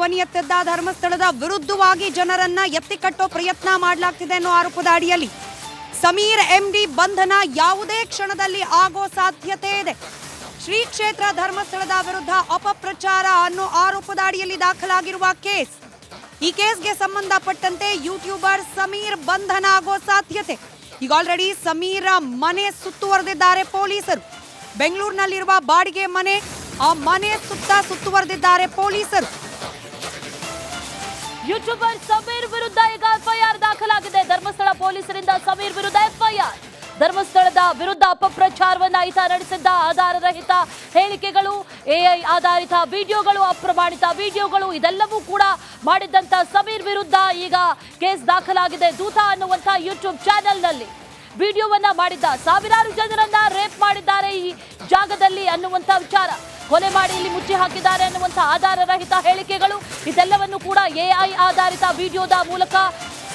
ಧ್ವನಿ ಎತ್ತಿದ್ದ ಧರ್ಮಸ್ಥಳದ ವಿರುದ್ಧವಾಗಿ ಜನರನ್ನ ಎತ್ತಿಕಟ್ಟೋ ಪ್ರಯತ್ನ ಮಾಡಲಾಗ್ತಿದೆ ಅನ್ನೋ ಆರೋಪದ ಅಡಿಯಲ್ಲಿ ಸಮೀರ್ ಎಂಡಿ ಬಂಧನ ಯಾವುದೇ ಕ್ಷಣದಲ್ಲಿ ಆಗೋ ಸಾಧ್ಯತೆ ಇದೆ. ಶ್ರೀ ಕ್ಷೇತ್ರ ಧರ್ಮಸ್ಥಳದ ವಿರುದ್ಧ ಅಪಪ್ರಚಾರ ಅನ್ನೋ ಆರೋಪದ ಅಡಿಯಲ್ಲಿ ದಾಖಲಾಗಿರುವ ಕೇಸ್. ಈ ಕೇಸ್ಗೆ ಸಂಬಂಧಪಟ್ಟಂತೆ ಯೂಟ್ಯೂಬರ್ ಸಮೀರ್ ಬಂಧನ ಆಗೋ ಸಾಧ್ಯತೆ. ಈಗ ಆಲ್ರೆಡಿ ಸಮೀರ್ ಮನೆ ಸುತ್ತುವರೆದಿದ್ದಾರೆ ಪೊಲೀಸರು. ಬೆಂಗಳೂರಿನಲ್ಲಿರುವ ಬಾಡಿಗೆ ಮನೆ, ಆ ಮನೆ ಸುತ್ತುವರೆದಿದ್ದಾರೆ ಪೊಲೀಸರು. ಯೂಟ್ಯೂಬರ್ ಸಮೀರ್ ವಿರುದ್ಧ ಈಗ ಎಫ್ಐಆರ್ ದಾಖಲಾಗಿದೆ. ಧರ್ಮಸ್ಥಳ ಪೊಲೀಸರಿಂದ ಸಮೀರ್ ವಿರುದ್ಧ ಎಫ್ಐಆರ್. ಧರ್ಮಸ್ಥಳದ ವಿರುದ್ಧ ಅಪಪ್ರಚಾರವನ್ನ ಈತ ನಡೆಸಿದ್ದ, ಆಧಾರರಹಿತ ಹೇಳಿಕೆಗಳು, ಎಐ ಆಧಾರಿತ ವಿಡಿಯೋಗಳು, ಅಪ್ರಮಾಣಿತ ವಿಡಿಯೋಗಳು ಇದೆಲ್ಲವೂ ಕೂಡ ಮಾಡಿದ್ದಂತ ಸಮೀರ್ ವಿರುದ್ಧ ಈಗ ಕೇಸ್ ದಾಖಲಾಗಿದೆ. ದೂತ ಅನ್ನುವಂಥ ಯೂಟ್ಯೂಬ್ ಚಾನೆಲ್ನಲ್ಲಿ ವಿಡಿಯೋವನ್ನ ಮಾಡಿದ್ದ, ಸಾವಿರಾರು ಜನರನ್ನ ರೇಪ್ ಮಾಡಿದ್ದಾರೆ ಈ ಜಾಗದಲ್ಲಿ ಅನ್ನುವಂಥ ವಿಚಾರ, ಕೊಲೆ ಮಾಡಿ ಇಲ್ಲಿ ಮುಚ್ಚಿ ಹಾಕಿದ್ದಾರೆ ಅನ್ನುವಂಥ ಆಧಾರರಹಿತ ಹೇಳಿಕೆಗಳು ಇದೆಲ್ಲವನ್ನು ಕೂಡ ಎಐ ಆಧಾರಿತ ವಿಡಿಯೋದ ಮೂಲಕ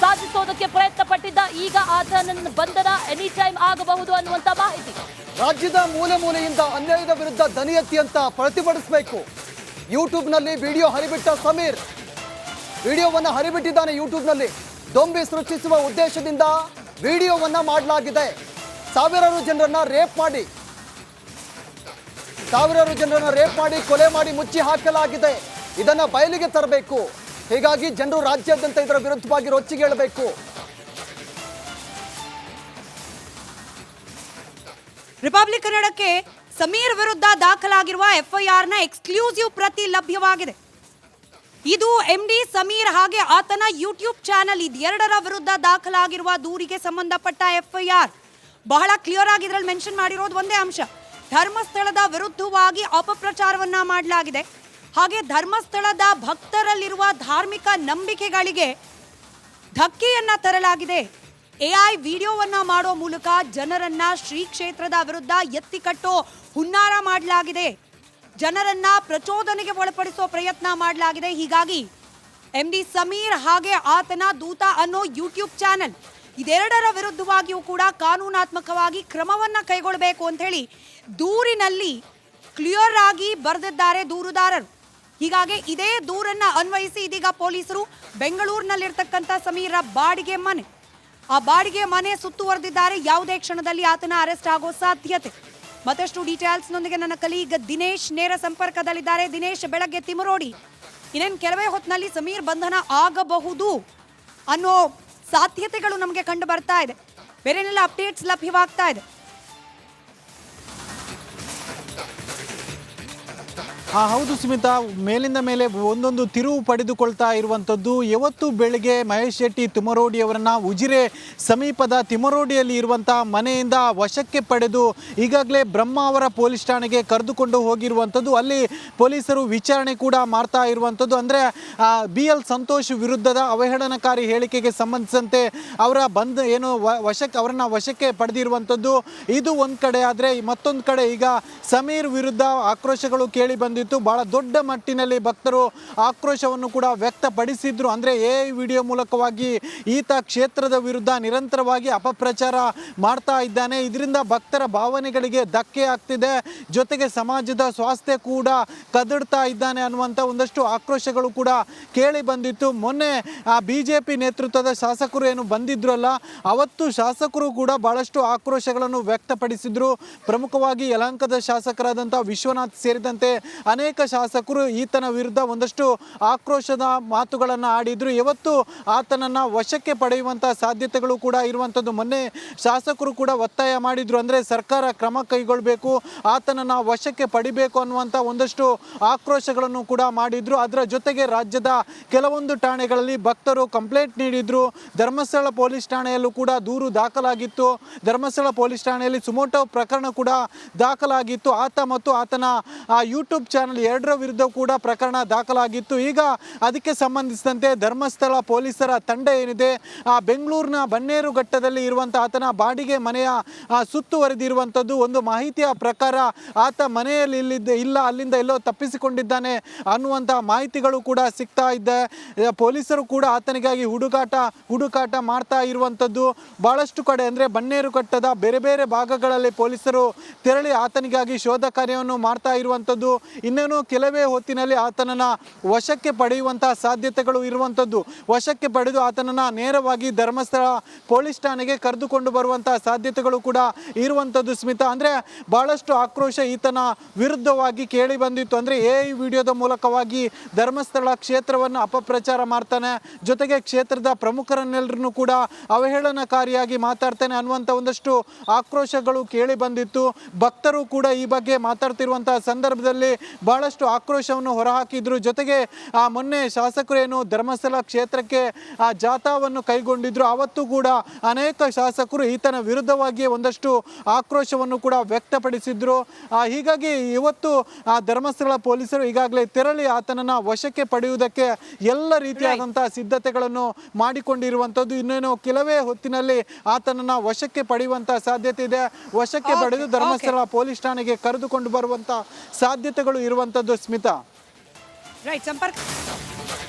ಸಾಧಿಸೋದಕ್ಕೆ ಪ್ರಯತ್ನ ಪಟ್ಟಿದ್ದ. ಈಗ ಆತನ ಬಂಧನ ಎನಿ ಟೈಮ್ ಆಗಬಹುದು ಅನ್ನುವಂಥ ಮಾಹಿತಿ. ರಾಜ್ಯದ ಮೂಲೆ ಮೂಲೆಯಿಂದ ಅನ್ಯಾಯದ ವಿರುದ್ಧ ದನಿ ಎತ್ತಿ ಅಂತ ಪ್ರತಿಭಟಿಸಬೇಕು. ಯೂಟ್ಯೂಬ್ನಲ್ಲಿ ವಿಡಿಯೋ ಹರಿಬಿಟ್ಟ ಸಮೀರ್ ವಿಡಿಯೋವನ್ನ ಹರಿಬಿಟ್ಟಿದ್ದಾನೆ. ಯೂಟ್ಯೂಬ್ನಲ್ಲಿ ದೊಂಬಿ ಸೃಷ್ಟಿಸುವ ಉದ್ದೇಶದಿಂದ ವಿಡಿಯೋವನ್ನ ಮಾಡಲಾಗಿದೆ. ಸಾವಿರಾರು ಜನರನ್ನ ರೇಪ್ ಮಾಡಿ ಕೊಲೆ ಮಾಡಿ ಮುಚ್ಚಿ ಹಾಕಲಾಗಿದೆ. ಇದನ್ನ ಬಯಲಿಗೆ ತರಬೇಕು. ಹೀಗಾಗಿ ಜನರು ರಾಜ್ಯಾದ್ಯಂತ ಇದರ ವಿರುದ್ಧವಾಗಿ ರೊಚ್ಚಿಗೆ ಏಳಬೇಕು. ರಿಪಬ್ಲಿಕ್ ಕನ್ನಡಕ್ಕೆ ಸಮೀರ್ ವಿರುದ್ಧ ದಾಖಲಾಗಿರುವ ಎಫ್ಐಆರ್ನ ಎಕ್ಸ್ಕ್ಲೂಸಿವ್ ಪ್ರತಿ ಲಭ್ಯವಾಗಿದೆ. ಇದು ಎಂಡಿ ಸಮೀರ್ ಹಾಗೆ ಆತನ ಯೂಟ್ಯೂಬ್ ಚಾನೆಲ್ ಇದೆರಡರ ವಿರುದ್ಧ ದಾಖಲಾಗಿರುವ ದೂರಿಗೆ ಸಂಬಂಧಪಟ್ಟ ಎಫ್ಐಆರ್. ಬಹಳ ಕ್ಲಿಯರ್ ಆಗಿ ಇದರಲ್ಲಿ ಮೆನ್ಷನ್ ಮಾಡಿರೋದು ಒಂದೇ ಅಂಶ, ಧರ್ಮಸ್ಥಳದ ವಿರುದ್ಧವಾಗಿ ಅಪಪ್ರಚಾರವನ್ನ ಮಾಡಲಾಗಿದೆ. ಹಾಗೆ ಧರ್ಮಸ್ಥಳದ ಭಕ್ತರಲ್ಲಿರುವ ಧಾರ್ಮಿಕ ನಂಬಿಕೆಗಳಿಗೆ ಧಕ್ಕೆಯನ್ನ ತರಲಾಗಿದೆ. ಎಐ ವಿಡಿಯೋವನ್ನ ಮಾಡೋ ಮೂಲಕ ಜನರನ್ನ ಶ್ರೀ ಕ್ಷೇತ್ರದ ವಿರುದ್ಧ ಎತ್ತಿಕಟ್ಟೋ ಹುನ್ನಾರ ಮಾಡಲಾಗಿದೆ. ಜನರನ್ನ ಪ್ರಚೋದನೆಗೆ ಒಳಪಡಿಸೋ ಪ್ರಯತ್ನ ಮಾಡಲಾಗಿದೆ. ಹೀಗಾಗಿ ಎಂಡಿ ಸಮೀರ್ ಹಾಗೆ ಆತನ ದೂತ ಅನ್ನೋ ಯೂಟ್ಯೂಬ್ ಚಾನೆಲ್ ಇದೆರಡರ ವಿರುದ್ಧವಾಗಿಯೂ ಕೂಡ ಕಾನೂನಾತ್ಮಕವಾಗಿ ಕ್ರಮವನ್ನ ಕೈಗೊಳ್ಳಬೇಕು ಅಂತ ಹೇಳಿ ದೂರಿನಲ್ಲಿ ಕ್ಲಿಯರ್ ಆಗಿ ಬರೆದಿದ್ದಾರೆ ದೂರುದಾರರು. ಹೀಗಾಗಿ ಇದೇ ದೂರನ್ನ ಅನ್ವಯಿಸಿ ಇದೀಗ ಪೊಲೀಸರು ಬೆಂಗಳೂರಿನಲ್ಲಿರ್ತಕ್ಕಂಥ ಸಮೀರ ಬಾಡಿಗೆ ಮನೆ, ಆ ಬಾಡಿಗೆ ಮನೆ ಸುತ್ತುವರೆದಿದ್ದಾರೆ. ಯಾವುದೇ ಕ್ಷಣದಲ್ಲಿ ಆತನ ಅರೆಸ್ಟ್ ಆಗೋ ಸಾಧ್ಯತೆ. ಮತ್ತಷ್ಟು ಡೀಟೇಲ್ಸ್ನೊಂದಿಗೆ ನನ್ನ ಕಲೀಗ್ ದಿನೇಶ್ ನೇರ ಸಂಪರ್ಕದಲ್ಲಿದ್ದಾರೆ. ದಿನೇಶ್, ಬೆಳಗ್ಗೆ ತಿಮರೋಡಿ ಇನ್ನೇನು ಕೆಲವೇ ಹೊತ್ತಿನಲ್ಲಿ ಸಮೀರ್ ಬಂಧನ ಆಗಬಹುದು ಅನ್ನೋ ಸಾಧ್ಯತೆಗಳು ನಮಗೆ ಕಂಡು ಬರ್ತಾ ಇದೆ. ಬೇರೆನೆಲ್ಲ ಅಪ್ಡೇಟ್ಸ್ ಲಭ್ಯವಾಗ್ತಾ ಇದೆ? ಹೌದು ಸ್ಮಿತಾ, ಮೇಲಿಂದ ಮೇಲೆ ಒಂದೊಂದು ತಿರುವು ಪಡೆದುಕೊಳ್ತಾ ಇರುವಂಥದ್ದು. ಇವತ್ತು ಬೆಳಗ್ಗೆ ಮಹೇಶ್ ಶೆಟ್ಟಿ ತಿಮರೋಡಿ ಅವರನ್ನ ಉಜಿರೆ ಸಮೀಪದ ತಿಮರೋಡಿಯಲ್ಲಿ ಇರುವಂಥ ಮನೆಯಿಂದ ವಶಕ್ಕೆ ಪಡೆದು ಈಗಾಗಲೇ ಬ್ರಹ್ಮಾವರ ಪೊಲೀಸ್ ಠಾಣೆಗೆ ಕರೆದುಕೊಂಡು ಹೋಗಿರುವಂಥದ್ದು. ಅಲ್ಲಿ ಪೊಲೀಸರು ವಿಚಾರಣೆ ಕೂಡ ಮಾಡ್ತಾ ಇರುವಂಥದ್ದು. ಅಂದರೆ BL ಸಂತೋಷ್ ವಿರುದ್ಧದ ಅವಹೇಳನಕಾರಿ ಹೇಳಿಕೆಗೆ ಸಂಬಂಧಿಸಿದಂತೆ ಅವರನ್ನ ವಶಕ್ಕೆ ಪಡೆದಿರುವಂಥದ್ದು. ಇದು ಒಂದು ಕಡೆ ಆದರೆ, ಮತ್ತೊಂದು ಕಡೆ ಈಗ ಸಮೀರ್ ವಿರುದ್ಧ ಆಕ್ರೋಶಗಳು ಕೇಳಿ ಬಂದಿತ್ತು. ಬಹಳ ದೊಡ್ಡ ಮಟ್ಟಿನಲ್ಲಿ ಭಕ್ತರು ಆಕ್ರೋಶವನ್ನು ಕೂಡ ವ್ಯಕ್ತಪಡಿಸಿದ್ರು. ಅಂದರೆ ಎಐ ವಿಡಿಯೋ ಮೂಲಕವಾಗಿ ಈತ ಕ್ಷೇತ್ರದ ವಿರುದ್ಧ ನಿರಂತರವಾಗಿ ಅಪಪ್ರಚಾರ ಮಾಡ್ತಾ ಇದ್ದಾನೆ, ಇದರಿಂದ ಭಕ್ತರ ಭಾವನೆಗಳಿಗೆ ಧಕ್ಕೆ ಆಗ್ತಿದೆ, ಜೊತೆಗೆ ಸಮಾಜದ ಸ್ವಾಸ್ಥ್ಯ ಕೂಡ ಕದಡ್ತಾ ಇದ್ದಾನೆ ಅನ್ನುವಂಥ ಒಂದಷ್ಟು ಆಕ್ರೋಶಗಳು ಕೂಡ ಕೇಳಿ ಬಂದಿತ್ತು. ಮೊನ್ನೆ BJP ನೇತೃತ್ವದ ಶಾಸಕರು ಏನು ಬಂದಿದ್ರಲ್ಲ, ಅವತ್ತು ಶಾಸಕರು ಕೂಡ ಬಹಳಷ್ಟು ಆಕ್ರೋಶಗಳನ್ನು ವ್ಯಕ್ತಪಡಿಸಿದ್ರು. ಪ್ರಮುಖವಾಗಿ ಯಲಹಂಕದ ಶಾಸಕರಾದಂಥ ವಿಶ್ವನಾಥ್ ಸೇರಿದಂತೆ ಅನೇಕ ಶಾಸಕರು ಈತನ ವಿರುದ್ಧ ಒಂದಷ್ಟು ಆಕ್ರೋಶದ ಮಾತುಗಳನ್ನು ಆಡಿದ್ರು. ಇವತ್ತು ಆತನನ್ನು ವಶಕ್ಕೆ ಪಡೆಯುವಂಥ ಸಾಧ್ಯತೆಗಳು ಕೂಡ ಇರುವಂಥದ್ದು. ಮೊನ್ನೆ ಶಾಸಕರು ಕೂಡ ಒತ್ತಾಯ ಮಾಡಿದ್ರು, ಅಂದರೆ ಸರ್ಕಾರ ಕ್ರಮ ಕೈಗೊಳ್ಳಬೇಕು, ಆತನನ್ನು ವಶಕ್ಕೆ ಪಡಿಬೇಕು ಅನ್ನುವಂಥ ಒಂದಷ್ಟು ಆಕ್ರೋಶಗಳನ್ನು ಕೂಡ ಮಾಡಿದ್ರು. ಅದರ ಜೊತೆಗೆ ರಾಜ್ಯದ ಕೆಲವೊಂದು ಠಾಣೆಗಳಲ್ಲಿ ಭಕ್ತರು ಕಂಪ್ಲೇಂಟ್ ನೀಡಿದ್ರು. ಧರ್ಮಸ್ಥಳ ಪೊಲೀಸ್ ಠಾಣೆಯಲ್ಲೂ ಕೂಡ ದೂರು ದಾಖಲಾಗಿತ್ತು. ಧರ್ಮಸ್ಥಳ ಪೊಲೀಸ್ ಠಾಣೆಯಲ್ಲಿ ಸುಮೋಟೋ ಪ್ರಕರಣ ಕೂಡ ದಾಖಲಾಗಿತ್ತು. ಆತ ಮತ್ತು ಆತನ ಯೂಟ್ಯೂಬ್ ಚಾನಲ್ ಎರಡರ ವಿರುದ್ಧ ಕೂಡ ಪ್ರಕರಣ ದಾಖಲಾಗಿತ್ತು. ಈಗ ಅದಕ್ಕೆ ಸಂಬಂಧಿಸಿದಂತೆ ಧರ್ಮಸ್ಥಳ ಪೊಲೀಸರ ತಂಡ ಏನಿದೆ, ಬೆಂಗಳೂರಿನ ಬನ್ನೇರುಘಟ್ಟದಲ್ಲಿ ಇರುವಂಥ ಆತನ ಬಾಡಿಗೆ ಮನೆಯ ಸುತ್ತುವರೆದಿರುವಂಥದ್ದು. ಒಂದು ಮಾಹಿತಿಯ ಪ್ರಕಾರ ಆತ ಮನೆಯಲ್ಲಿ ಅಲ್ಲಿಂದ ಎಲ್ಲೋ ತಪ್ಪಿಸಿಕೊಂಡಿದ್ದಾನೆ ಅನ್ನುವಂಥ ಮಾಹಿತಿಗಳು ಕೂಡ ಸಿಗ್ತಾ ಇದೆ. ಪೊಲೀಸರು ಕೂಡ ಆತನಿಗಾಗಿ ಹುಡುಕಾಟ ಮಾಡ್ತಾ ಇರುವಂಥದ್ದು. ಬಹಳಷ್ಟು ಕಡೆ ಅಂದರೆ ಬನ್ನೇರುಘಟ್ಟದ ಬೇರೆ ಬೇರೆ ಭಾಗಗಳಲ್ಲಿ ಪೊಲೀಸರು ತೆರಳಿ ಆತನಿಗಾಗಿ ಶೋಧ ಕಾರ್ಯವನ್ನು ಮಾಡ್ತಾ ಇರುವಂಥದ್ದು. ಇನ್ನೇನು ಕೆಲವೇ ಹೊತ್ತಿನಲ್ಲಿ ಆತನನ್ನು ವಶಕ್ಕೆ ಪಡೆಯುವಂತಹ ಸಾಧ್ಯತೆಗಳು ಇರುವಂಥದ್ದು. ವಶಕ್ಕೆ ಪಡೆದು ಆತನನ್ನು ನೇರವಾಗಿ ಧರ್ಮಸ್ಥಳ ಪೊಲೀಸ್ ಠಾಣೆಗೆ ಕರೆದುಕೊಂಡು ಬರುವಂತಹ ಸಾಧ್ಯತೆಗಳು ಕೂಡ ಇರುವಂಥದ್ದು ಸ್ಮಿತಾ. ಅಂದರೆ ಬಹಳಷ್ಟು ಆಕ್ರೋಶ ಈತನ ವಿರುದ್ಧವಾಗಿ ಕೇಳಿ ಬಂದಿತ್ತು. ಅಂದರೆ AI ವಿಡಿಯೋದ ಮೂಲಕವಾಗಿ ಧರ್ಮಸ್ಥಳ ಕ್ಷೇತ್ರವನ್ನು ಅಪಪ್ರಚಾರ ಮಾಡ್ತಾನೆ, ಜೊತೆಗೆ ಕ್ಷೇತ್ರದ ಪ್ರಮುಖರನ್ನೆಲ್ಲರನ್ನು ಕೂಡ ಅವಹೇಳನಕಾರಿಯಾಗಿ ಮಾತಾಡ್ತಾನೆ ಅನ್ನುವಂಥ ಒಂದಷ್ಟು ಆಕ್ರೋಶಗಳು ಕೇಳಿ ಬಂದಿತ್ತು. ಭಕ್ತರು ಕೂಡ ಈ ಬಗ್ಗೆ ಮಾತಾಡ್ತಿರುವಂತಹ ಸಂದರ್ಭದಲ್ಲಿ ಬಹಳಷ್ಟು ಆಕ್ರೋಶವನ್ನು ಹೊರಹಾಕಿದ್ರು. ಜೊತೆಗೆ ಮೊನ್ನೆ ಶಾಸಕರು ಏನು ಧರ್ಮಸ್ಥಳ ಕ್ಷೇತ್ರಕ್ಕೆ ಜಾಥಾವನ್ನು ಕೈಗೊಂಡಿದ್ರು, ಅವತ್ತು ಕೂಡ ಅನೇಕ ಶಾಸಕರು ಈತನ ವಿರುದ್ಧವಾಗಿ ಒಂದಷ್ಟು ಆಕ್ರೋಶವನ್ನು ಕೂಡ ವ್ಯಕ್ತಪಡಿಸಿದ್ರು. ಹೀಗಾಗಿ ಇವತ್ತು ಧರ್ಮಸ್ಥಳ ಪೊಲೀಸರು ಈಗಾಗಲೇ ತೆರಳಿ ಆತನನ್ನು ವಶಕ್ಕೆ ಪಡೆಯುವುದಕ್ಕೆ ಎಲ್ಲ ರೀತಿಯಾದಂತಹ ಸಿದ್ಧತೆಗಳನ್ನು ಮಾಡಿಕೊಂಡಿರುವಂಥದ್ದು. ಇನ್ನೇನು ಕೆಲವೇ ಹೊತ್ತಿನಲ್ಲಿ ಆತನನ್ನು ವಶಕ್ಕೆ ಪಡೆಯುವಂತಹ ಸಾಧ್ಯತೆ ಇದೆ. ವಶಕ್ಕೆ ಪಡೆದು ಧರ್ಮಸ್ಥಳ ಪೊಲೀಸ್ ಠಾಣೆಗೆ ಕರೆದುಕೊಂಡು ಬರುವಂತಹ ಸಾಧ್ಯತೆಗಳು ಇರುವಂಥದ್ದು ಸ್ಮಿತಾ. ರೈಟ್, ಸಂಪರ್ಕ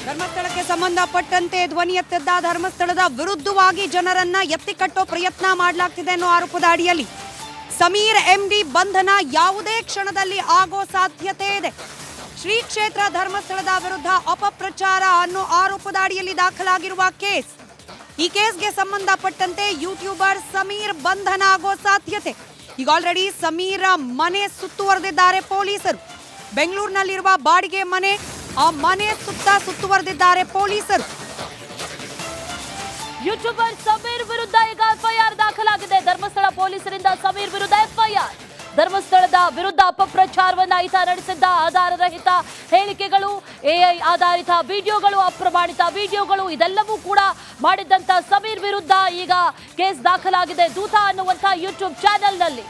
ಧರ್ಮಸ್ಥಳಕ್ಕೆ ಸಂಬಂಧಪಟ್ಟಂತೆ ಧ್ವನಿ ಎತ್ತಿದ್ದ ಧರ್ಮಸ್ಥಳದ ವಿರುದ್ಧವಾಗಿ ಜನರನ್ನ ಎತ್ತಿ ಕಟ್ಟೋ ಪ್ರಯತ್ನ ಮಾಡಲಾಗ್ತಿದೆ ಅನ್ನೋ ಆರೋಪದ ಅಡಿಯಲ್ಲಿ ಸಮೀರ್ MD ಬಂಧನ ಯಾವುದೇ ಕ್ಷಣದಲ್ಲಿ ಆಗೋ ಸಾಧ್ಯತೆ ಇದೆ. ಶ್ರೀ ಕ್ಷೇತ್ರ ಧರ್ಮಸ್ಥಳದ ವಿರುದ್ಧ ಅಪಪ್ರಚಾರ ಅನ್ನೋ ಆರೋಪದ ಅಡಿಯಲ್ಲಿ ದಾಖಲಾಗಿರುವ ಕೇಸ್, ಈ ಕೇಸ್ಗೆ ಸಂಬಂಧಪಟ್ಟಂತೆ ಯೂಟ್ಯೂಬರ್ ಸಮೀರ್ ಬಂಧನ ಆಗೋ ಸಾಧ್ಯತೆ. ಈಗ ಆಲ್ರೆಡಿ ಸಮೀರ್ ಮನೆ ಸುತ್ತುವರೆದಿದ್ದಾರೆ ಪೊಲೀಸರು. ಬೆಂಗಳೂರಿನಲ್ಲಿರುವ ಬಾಡಿಗೆ ಮನೆ, ಆ ಮನೆ ಸುತ್ತುವರೆದಿದ್ದಾರೆ ಪೊಲೀಸರು. ಯೂಟ್ಯೂಬರ್ ಸಮೀರ್ ವಿರುದ್ಧ ಈಗ FIR ದಾಖಲಾಗಿದೆ. ಧರ್ಮಸ್ಥಳ ಪೊಲೀಸರಿಂದ ಸಮೀರ್ ವಿರುದ್ಧ FIR. ಧರ್ಮಸ್ಥಳದ ವಿರುದ್ಧ ಅಪಪ್ರಚಾರವನ್ನ ಈತ ನಡೆಸಿದ್ದ ಆಧಾರರಹಿತ ಹೇಳಿಕೆಗಳು, AI ಆಧಾರಿತ ವಿಡಿಯೋಗಳು, ಅಪ್ರಮಾಣಿತ ವಿಡಿಯೋಗಳು ಇದೆಲ್ಲವೂ ಕೂಡ ಮಾಡಿದ್ದಂತ ಸಮೀರ್ ವಿರುದ್ಧ ಈಗ ಕೇಸ್ ದಾಖಲಾಗಿದೆ. ದೂತ ಅನ್ನುವಂಥ ಯೂಟ್ಯೂಬ್ ಚಾನೆಲ್ನಲ್ಲಿ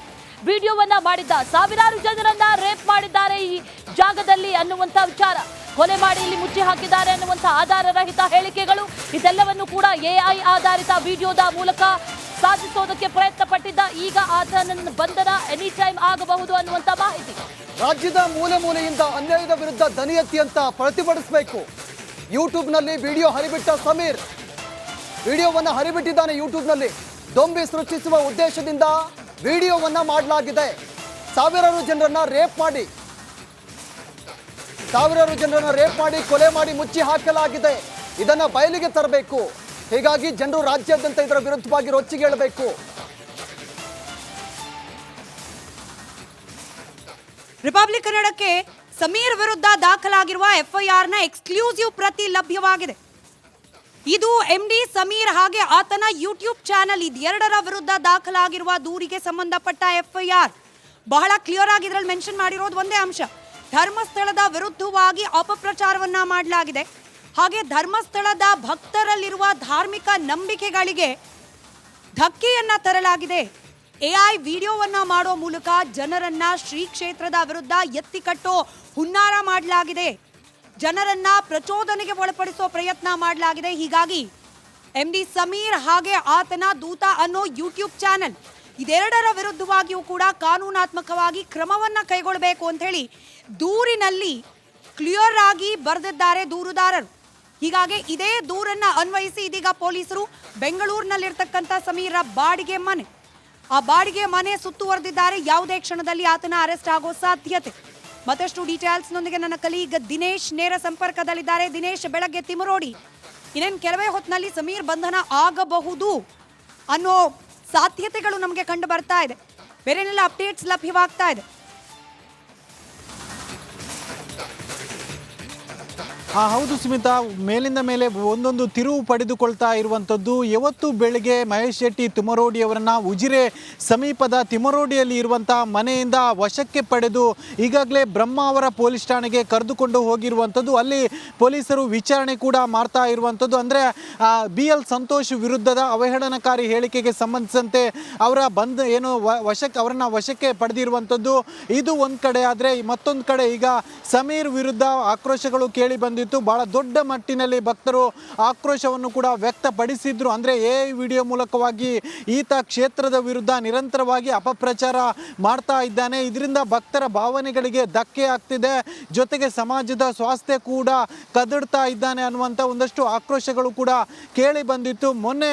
ವಿಡಿಯೋವನ್ನ ಮಾಡಿದ್ದ, ಸಾವಿರಾರು ಜನರನ್ನ ರೇಪ್ ಮಾಡಿದ್ದಾರೆ ಈ ಜಾಗದಲ್ಲಿ ಅನ್ನುವಂಥ ವಿಚಾರ, ಕೊಲೆ ಮಾಡಿ ಇಲ್ಲಿ ಮುಚ್ಚಿ ಹಾಕಿದ್ದಾರೆ ಅನ್ನುವಂಥ ಆಧಾರರಹಿತ ಹೇಳಿಕೆಗಳು ಇದೆಲ್ಲವನ್ನು ಕೂಡ AI ಆಧಾರಿತ ವಿಡಿಯೋದ ಮೂಲಕ ಸಾಧಿಸೋದಕ್ಕೆ ಪ್ರಯತ್ನ ಪಟ್ಟಿದ್ದ. ಈಗ ಆತನ ಬಂಧನ ಎನಿ ಟೈಮ್ ಆಗಬಹುದು ಅನ್ನುವಂಥ ಮಾಹಿತಿ. ರಾಜ್ಯದ ಮೂಲೆ ಮೂಲೆಯಿಂದ ಅನ್ಯಾಯದ ವಿರುದ್ಧ ದನಿ ಎತ್ತಿ ಅಂತ ಪ್ರತಿಭಟಿಸಬೇಕು. ಯೂಟ್ಯೂಬ್ನಲ್ಲಿ ವಿಡಿಯೋ ಹರಿಬಿಟ್ಟ ಸಮೀರ್ ವಿಡಿಯೋವನ್ನು ಹರಿಬಿಟ್ಟಿದ್ದಾನೆ. ಯೂಟ್ಯೂಬ್ನಲ್ಲಿ ದೊಂಬಿ ಸೃಷ್ಟಿಸುವ ಉದ್ದೇಶದಿಂದ ವಿಡಿಯೋವನ್ನ ಮಾಡಲಾಗಿದೆ. ಸಾವಿರಾರು ಜನರನ್ನ ರೇಪ್ ಮಾಡಿ ಕೊಲೆ ಮಾಡಿ ಮುಚ್ಚಿ ಹಾಕಲಾಗಿದೆ. ಇದನ್ನ ಬಯಲಿಗೆ ತರಬೇಕು. ಹೀಗಾಗಿ ಜನರು ರಾಜ್ಯಾದ್ಯಂತ ಇದರ ವಿರುದ್ಧವಾಗಿ ರೊಚ್ಚಿಗೆ ಏಳಬೇಕು. ರಿಪಬ್ಲಿಕ್ ಕನ್ನಡಕ್ಕೆ ಸಮೀರ್ ವಿರುದ್ಧ ದಾಖಲಾಗಿರುವ FIR ನ ಎಕ್ಸ್ಕ್ಲೂಸಿವ್ ಪ್ರತಿ ಲಭ್ಯವಾಗಿದೆ. ಇದು MD ಸಮೀರ್ ಹಾಗೆ ಆತನ ಯೂಟ್ಯೂಬ್ ಚಾನಲ್ ಇದೆರಡರ ವಿರುದ್ಧ ದಾಖಲಾಗಿರುವ ದೂರಿಗೆ ಸಂಬಂಧಪಟ್ಟ FIR. ಬಹಳ ಕ್ಲಿಯರ್ ಆಗಿ ಇದರಲ್ಲಿ ಮೆನ್ಷನ್ ಮಾಡಿರೋದು ಒಂದೇ ಅಂಶ, ಧರ್ಮಸ್ಥಳದ ವಿರುದ್ಧವಾಗಿ ಅಪಪ್ರಚಾರವನ್ನ ಮಾಡಲಾಗಿದೆ. ಹಾಗೆ ಧರ್ಮಸ್ಥಳದ ಭಕ್ತರಲ್ಲಿರುವ ಧಾರ್ಮಿಕ ನಂಬಿಕೆಗಳಿಗೆ ಧಕ್ಕೆಯನ್ನ ತರಲಾಗಿದೆ. AI ವಿಡಿಯೋವನ್ನ ಮಾಡೋ ಮೂಲಕ ಜನರನ್ನ ಶ್ರೀ ಕ್ಷೇತ್ರದ ವಿರುದ್ಧ ಎತ್ತಿ ಕಟ್ಟೋ ಹುನ್ನಾರ ಮಾಡಲಾಗಿದೆ. ಜನರನ್ನ ಪ್ರಚೋದನೆಗೆ ಒಳಪಡಿಸೋ ಪ್ರಯತ್ನ ಮಾಡಲಾಗಿದೆ. ಹೀಗಾಗಿ MD ಸಮೀರ್ ಹಾಗೆ ಆತನ ದೂತ ಅನ್ನೋ ಯೂಟ್ಯೂಬ್ ಚಾನೆಲ್ ಇದೆರಡರ ವಿರುದ್ಧವಾಗಿಯೂ ಕೂಡ ಕಾನೂನಾತ್ಮಕವಾಗಿ ಕ್ರಮವನ್ನ ಕೈಗೊಳ್ಳಬೇಕು ಅಂತ ಹೇಳಿ ದೂರಿನಲ್ಲಿ ಕ್ಲಿಯರ್ ಆಗಿ ಬರೆದಿದ್ದಾರೆ ದೂರುದಾರರು. ಹೀಗಾಗಿ ಇದೇ ದೂರನ್ನ ಅನ್ವಯಿಸಿ ಇದೀಗ ಪೊಲೀಸರು ಬೆಂಗಳೂರಿನಲ್ಲಿರ್ತಕ್ಕಂಥ ಸಮೀರ ಬಾಡಿಗೆ ಮನೆ, ಆ ಬಾಡಿಗೆ ಮನೆ ಸುತ್ತುವರೆದಿದ್ದಾರೆ. ಯಾವುದೇ ಕ್ಷಣದಲ್ಲಿ ಆತನ ಅರೆಸ್ಟ್ ಆಗೋ ಸಾಧ್ಯತೆ. ಮತ್ತಷ್ಟು ಡೀಟೇಲ್ಸ್ನೊಂದಿಗೆ ನನ್ನ ಕಲೀಗ್ ದಿನೇಶ್ ನೇರ ಸಂಪರ್ಕದಲ್ಲಿದ್ದಾರೆ. ದಿನೇಶ್, ಬೆಳಗ್ಗೆ ತಿಮರೋಡಿ ಇನ್ನೇನು ಕೆಲವೇ ಹೊತ್ತಿನಲ್ಲಿ ಸಮೀರ್ ಬಂಧನ ಆಗಬಹುದು ಅನ್ನೋ ಸಾಧ್ಯತೆಗಳು ನಮಗೆ ಕಂಡು ಬರ್ತಾ ಇದೆ. ಬೇರೆನೆಲ್ಲ ಅಪ್ಡೇಟ್ಸ್ ಲಭ್ಯವಾಗ್ತಾ ಇದೆ? ಹೌದು ಸ್ಮಿತಾ, ಮೇಲಿಂದ ಮೇಲೆ ಒಂದೊಂದು ತಿರುವು ಪಡೆದುಕೊಳ್ತಾ ಇರುವಂಥದ್ದು. ಯಾವತ್ತು ಬೆಳಗ್ಗೆ ಮಹೇಶ್ ಶೆಟ್ಟಿ ತಿಮರೋಡಿ ಅವರನ್ನ ಉಜಿರೆ ಸಮೀಪದ ತಿಮರೋಡಿಯಲ್ಲಿ ಇರುವಂಥ ಮನೆಯಿಂದ ವಶಕ್ಕೆ ಪಡೆದು ಈಗಾಗಲೇ ಬ್ರಹ್ಮ ಅವರ ಪೊಲೀಸ್ ಠಾಣೆಗೆ ಕರೆದುಕೊಂಡು ಹೋಗಿರುವಂಥದ್ದು. ಅಲ್ಲಿ ಪೊಲೀಸರು ವಿಚಾರಣೆ ಕೂಡ ಮಾಡ್ತಾ ಇರುವಂಥದ್ದು. ಅಂದರೆ BL ಸಂತೋಷ್ ವಿರುದ್ಧದ ಅವಹೇಳನಕಾರಿ ಹೇಳಿಕೆಗೆ ಸಂಬಂಧಿಸಿದಂತೆ ಅವರನ್ನ ವಶಕ್ಕೆ ಪಡೆದಿರುವಂಥದ್ದು. ಇದು ಒಂದು ಕಡೆ ಆದರೆ ಮತ್ತೊಂದು ಕಡೆ ಈಗ ಸಮೀರ್ ವಿರುದ್ಧ ಆಕ್ರೋಶಗಳು ಕೇಳಿ ಬಂದಿದ್ದು. ಬಂದಿತ್ತು. ಬಹಳ ದೊಡ್ಡ ಮಟ್ಟಿನಲ್ಲಿ ಭಕ್ತರು ಆಕ್ರೋಶವನ್ನು ಕೂಡ ವ್ಯಕ್ತಪಡಿಸಿದ್ರು. ಅಂದರೆ AI ವಿಡಿಯೋ ಮೂಲಕವಾಗಿ ಈತ ಕ್ಷೇತ್ರದ ವಿರುದ್ಧ ನಿರಂತರವಾಗಿ ಅಪಪ್ರಚಾರ ಮಾಡ್ತಾ ಇದ್ದಾನೆ, ಇದರಿಂದ ಭಕ್ತರ ಭಾವನೆಗಳಿಗೆ ಧಕ್ಕೆ ಆಗ್ತಿದೆ, ಜೊತೆಗೆ ಸಮಾಜದ ಸ್ವಾಸ್ಥ್ಯ ಕೂಡ ಕದಡ್ತಾ ಇದ್ದಾನೆ ಅನ್ನುವಂಥ ಒಂದಷ್ಟು ಆಕ್ರೋಶಗಳು ಕೂಡ ಕೇಳಿ ಬಂದಿತ್ತು. ಮೊನ್ನೆ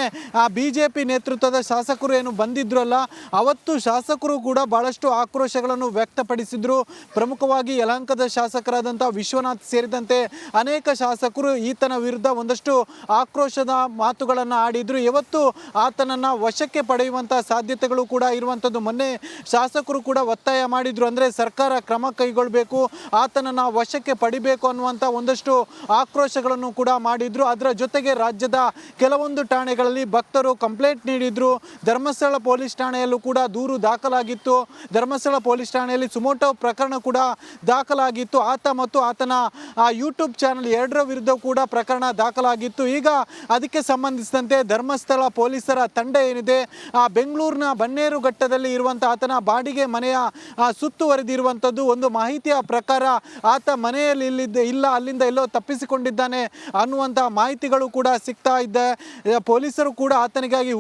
BJP ನೇತೃತ್ವದ ಶಾಸಕರು ಏನು ಬಂದಿದ್ರಲ್ಲ, ಅವತ್ತು ಶಾಸಕರು ಕೂಡ ಬಹಳಷ್ಟು ಆಕ್ರೋಶಗಳನ್ನು ವ್ಯಕ್ತಪಡಿಸಿದ್ರು. ಪ್ರಮುಖವಾಗಿ ಯಲಹಂಕದ ಶಾಸಕರಾದಂಥ ವಿಶ್ವನಾಥ್ ಸೇರಿದಂತೆ ಅನೇಕ ಶಾಸಕರು ಈತನ ವಿರುದ್ಧ ಒಂದಷ್ಟು ಆಕ್ರೋಶದ ಮಾತುಗಳನ್ನು ಆಡಿದ್ರು. ಇವತ್ತು ಆತನನ್ನು ವಶಕ್ಕೆ ಪಡೆಯುವಂಥ ಸಾಧ್ಯತೆಗಳು ಕೂಡ ಇರುವಂಥದ್ದು. ಮೊನ್ನೆ ಶಾಸಕರು ಕೂಡ ಒತ್ತಾಯ ಮಾಡಿದ್ರು, ಅಂದರೆ ಸರ್ಕಾರ ಕ್ರಮ ಕೈಗೊಳ್ಳಬೇಕು, ಆತನನ್ನು ವಶಕ್ಕೆ ಪಡಿಬೇಕು ಅನ್ನುವಂಥ ಒಂದಷ್ಟು ಆಕ್ರೋಶಗಳನ್ನು ಕೂಡ ಮಾಡಿದ್ರು. ಅದರ ಜೊತೆಗೆ ರಾಜ್ಯದ ಕೆಲವೊಂದು ಠಾಣೆಗಳಲ್ಲಿ ಭಕ್ತರು ಕಂಪ್ಲೇಂಟ್ ನೀಡಿದ್ರು. ಧರ್ಮಸ್ಥಳ ಪೊಲೀಸ್ ಠಾಣೆಯಲ್ಲೂ ಕೂಡ ದೂರು ದಾಖಲಾಗಿತ್ತು. ಧರ್ಮಸ್ಥಳ ಪೊಲೀಸ್ ಠಾಣೆಯಲ್ಲಿ ಸುಮೋಟೋ ಪ್ರಕರಣ ಕೂಡ ದಾಖಲಾಗಿತ್ತು. ಆತ ಮತ್ತು ಆತನ ಯೂಟ್ಯೂಬ್ ಚಾನಲ್ ಎರಡರ ವಿರುದ್ಧ ಕೂಡ ಪ್ರಕರಣ ದಾಖಲಾಗಿತ್ತು. ಈಗ ಅದಕ್ಕೆ ಸಂಬಂಧಿಸಿದಂತೆ ಧರ್ಮಸ್ಥಳ ಪೊಲೀಸರ ತಂಡ ಏನಿದೆ, ಬೆಂಗಳೂರಿನ ಬನ್ನೇರುಘಟ್ಟದಲ್ಲಿ ಇರುವಂಥ ಆತನ ಬಾಡಿಗೆ ಮನೆಯ ಸುತ್ತುವರೆದಿರುವಂಥದ್ದು. ಒಂದು ಮಾಹಿತಿಯ ಪ್ರಕಾರ ಆತ ಮನೆಯಲ್ಲಿ ಇಲ್ಲ, ಅಲ್ಲಿಂದ ಎಲ್ಲೋ ತಪ್ಪಿಸಿಕೊಂಡಿದ್ದಾನೆ ಅನ್ನುವಂಥ ಮಾಹಿತಿಗಳು ಕೂಡ ಸಿಗ್ತಾ ಇದೆ. ಪೊಲೀಸರು ಕೂಡ ಆತನಿಗಾಗಿ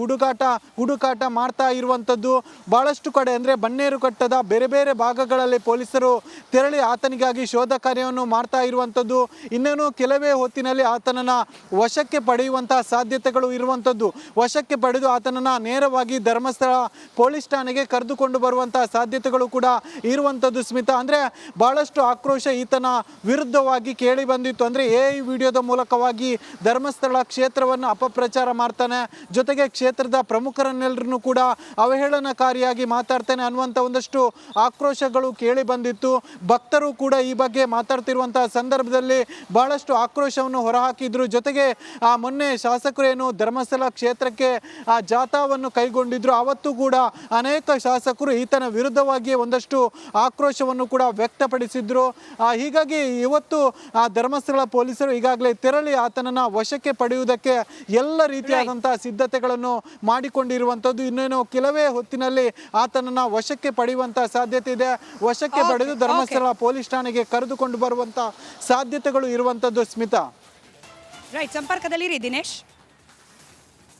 ಹುಡುಕಾಟ ಮಾಡ್ತಾ ಇರುವಂಥದ್ದು. ಬಹಳಷ್ಟು ಕಡೆ ಅಂದರೆ ಬನ್ನೇರುಘಟ್ಟದ ಬೇರೆ ಬೇರೆ ಭಾಗಗಳಲ್ಲಿ ಪೊಲೀಸರು ತೆರಳಿ ಆತನಿಗಾಗಿ ಶೋಧ ಕಾರ್ಯವನ್ನು ಮಾಡ್ತಾ ಇರುವಂಥದ್ದು. ಇನ್ನೇನು ಕೆಲವೇ ಹೊತ್ತಿನಲ್ಲಿ ಆತನನ್ನು ವಶಕ್ಕೆ ಪಡೆಯುವಂತಹ ಸಾಧ್ಯತೆಗಳು ಇರುವಂಥದ್ದು. ವಶಕ್ಕೆ ಪಡೆದು ಆತನನ್ನು ನೇರವಾಗಿ ಧರ್ಮಸ್ಥಳ ಪೊಲೀಸ್ ಠಾಣೆಗೆ ಕರೆದುಕೊಂಡು ಬರುವಂತಹ ಸಾಧ್ಯತೆಗಳು ಕೂಡ ಇರುವಂಥದ್ದು. ಸ್ಮಿತಾ, ಅಂದರೆ ಬಹಳಷ್ಟು ಆಕ್ರೋಶ ಈತನ ವಿರುದ್ಧವಾಗಿ ಕೇಳಿ ಬಂದಿತ್ತು. ಅಂದರೆ AI ವಿಡಿಯೋದ ಮೂಲಕವಾಗಿ ಧರ್ಮಸ್ಥಳ ಕ್ಷೇತ್ರವನ್ನು ಅಪಪ್ರಚಾರ ಮಾಡ್ತಾನೆ, ಜೊತೆಗೆ ಕ್ಷೇತ್ರದ ಪ್ರಮುಖರನ್ನೆಲ್ಲರನ್ನು ಕೂಡ ಅವಹೇಳನಕಾರಿಯಾಗಿ ಮಾತಾಡ್ತಾನೆ ಅನ್ನುವಂಥ ಒಂದಷ್ಟು ಆಕ್ರೋಶಗಳು ಕೇಳಿ ಬಂದಿತ್ತು. ಭಕ್ತರು ಕೂಡ ಈ ಬಗ್ಗೆ ಮಾತಾಡ್ತಿರುವಂತಹ ಸಂದರ್ಭದಲ್ಲಿ ಬಹಳಷ್ಟು ಆಕ್ರೋಶವನ್ನು ಹೊರಹಾಕಿದ್ರು. ಜೊತೆಗೆ ಮೊನ್ನೆ ಶಾಸಕರು ಏನು ಧರ್ಮಸ್ಥಳ ಕ್ಷೇತ್ರಕ್ಕೆ ಜಾಥಾವನ್ನು ಕೈಗೊಂಡಿದ್ರು, ಅವತ್ತು ಕೂಡ ಅನೇಕ ಶಾಸಕರು ಈತನ ವಿರುದ್ಧವಾಗಿ ಒಂದಷ್ಟು ಆಕ್ರೋಶವನ್ನು ಕೂಡ ವ್ಯಕ್ತಪಡಿಸಿದ್ರು. ಹೀಗಾಗಿ ಇವತ್ತು ಧರ್ಮಸ್ಥಳ ಪೊಲೀಸರು ಈಗಾಗಲೇ ತೆರಳಿ ಆತನನ್ನು ವಶಕ್ಕೆ ಪಡೆಯುವುದಕ್ಕೆ ಎಲ್ಲ ರೀತಿಯಾದಂತಹ ಸಿದ್ಧತೆಗಳನ್ನು ಮಾಡಿಕೊಂಡಿರುವಂಥದ್ದು. ಇನ್ನೇನು ಕೆಲವೇ ಹೊತ್ತಿನಲ್ಲಿ ಆತನನ್ನು ವಶಕ್ಕೆ ಪಡೆಯುವಂತಹ ಸಾಧ್ಯತೆ ಇದೆ. ವಶಕ್ಕೆ ಪಡೆದು ಧರ್ಮಸ್ಥಳ ಪೊಲೀಸ್ ಠಾಣೆಗೆ ಕರೆದುಕೊಂಡು ಬರುವಂತಹ ಸಾಧ್ಯತೆಗಳು ಇರುವಂಥದ್ದು. ಸ್ಮಿತಾ, ರೈಟ್, ಸಂಪರ್ಕದಲ್ಲಿರಿ ದಿನೇಶ್.